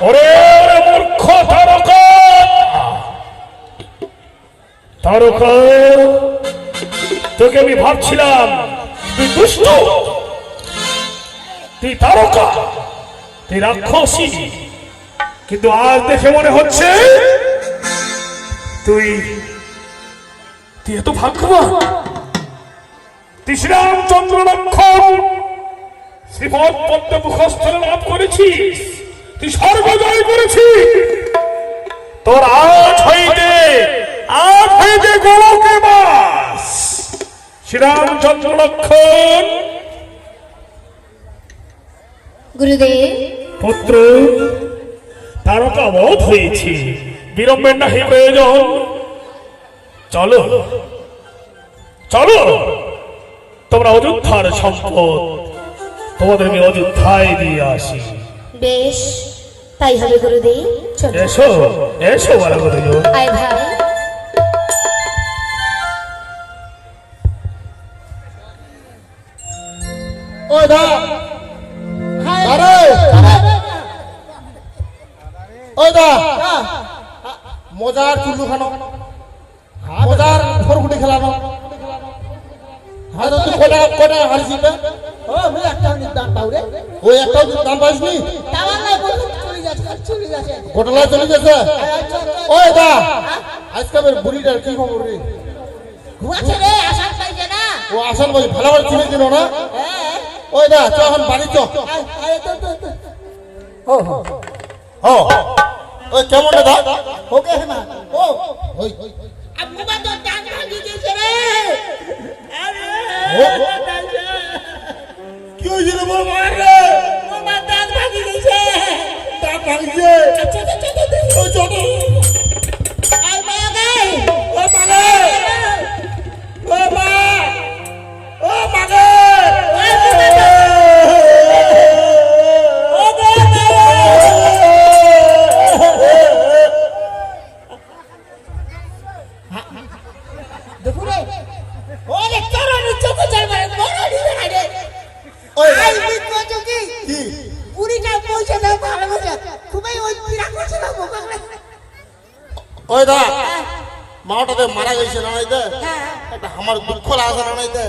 ওরে ওরে মূর্খ তারকা, তারকা তোকে আমি ভাবছিলাম তুই দুষ্ট, তুই তারকা, তুই রাক্ষসী, কিন্তু আজ দেখে মনে হচ্ছে তুই তুই এত ভাগ্যবান। তুই শ্রীরামচন্দ্র লক্ষণ শ্রীপদ পদ্ম মুখস্থ লাভ করেছিস, তুই সর্বজয় করেছিস। তোর আজ হইতে গোলকে বাস। শ্রীরামচন্দ্র লক্ষণ গুরুদেব পুত্র, তারকা বধ হয়েছে, বিলম্বের নাহি প্রয়োজন। চলো চলো, তোমরা অযোধ্যার সম্পদ তোমাদের আমি অযোধ্যায় দিয়ে আসি। বেশ, তাই হবে গুরুদেব। চলো এসো এসো বলবো। আয় ভাই। ওই দা আরে ওই দা মজার চুল্লু খানো, মজার ফরগুটি খেলানো। হ্যাঁ তো তুই কটা কটা হারিয়েছিস? ও আমি একটা দাম পাও রে। ওই একটাও দাম পাইসনি? টাওয়ার নাই বলতে চলে যাচ্ছে। ঘটনা চলে গেছে। ওই দা আজকে আমার বুড়িটার কি খবর রে? ঘুমাচ্ছে রে, আসার পাইছে না। ও আসল ভাই ভালো করে চিনে দিল না। হ্যাঁ ওই দা চ এখন বাড়ি চ। আয় তো ও ও ওই কেমন রে দা? ওকে মা ও ওই আব্বু বা তো টান ভাঙি দিয়েছে রে। আরে ও কি হইছে রে বল মার রে? ও মা টান ভাঙি দিয়েছে। তা ভাঙছে। আচ্ছা ওই চল। আয় মা গাই ও মাগে ও মা ও মাগে ও গো দেখো রে ওরে চরণে চোখে যাবে বড় দিবে না রে। ওই আই বিকো চকি কি পুরিটা পয়সা না ভালো করে খুবই ওই পিরা করছে না বোকা করে। ওই দা মাওটাতে মারা গেছে না নাইতে হ্যাঁ এটা আমার দুঃখ লাগছে না নাইতে